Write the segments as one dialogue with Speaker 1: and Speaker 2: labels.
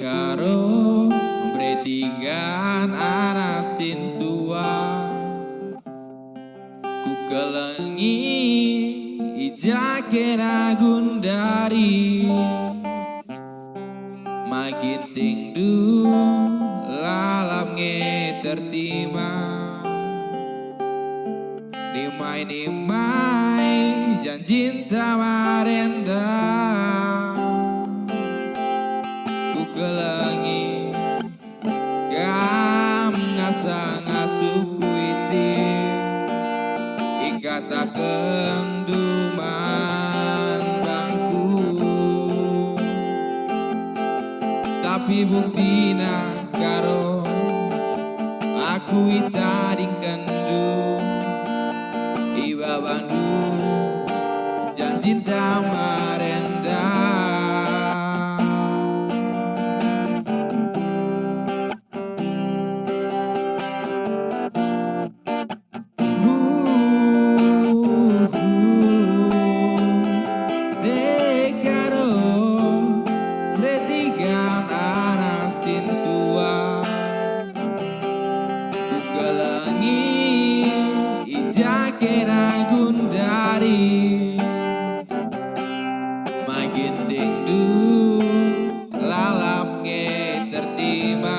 Speaker 1: Karo memperhatikan aras tintua ku kelengi ija kena gundari makin tingdu lalam nge tertima nimai janjinta marenda kelangi kam ngasa-ngasuku ini ikata kenduman bangku tapi buktina karo aku itading kendu iba bandu janjinta marenda kena gundari makin tingdu lalap nge tertima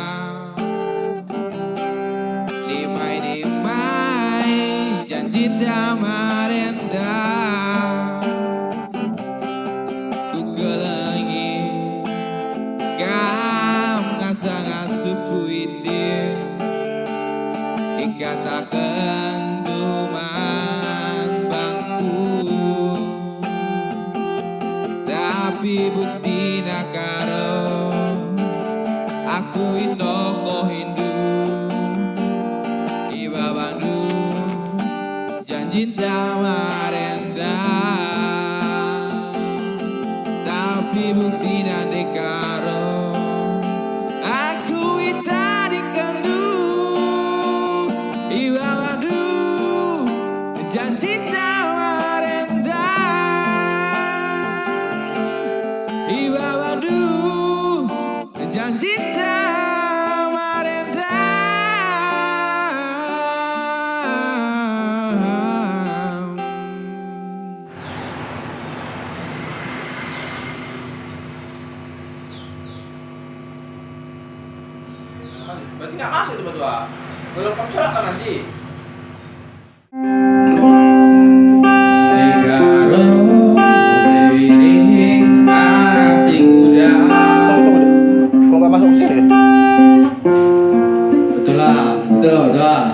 Speaker 1: nimai janji damarenda ku kelangi kam ngasa-ngasuku ini ikatakan tapi bukti nakaro aku itoko Hindu iba bandu janjinta marenda tapi bukti nakaro aku itadi kendu iba bandu janjinta marenda iba bandu janjinta marenda
Speaker 2: berarti nggak masuk itu berdua belum kamu sholat kan nanti
Speaker 3: Masuk sini.
Speaker 2: betul lah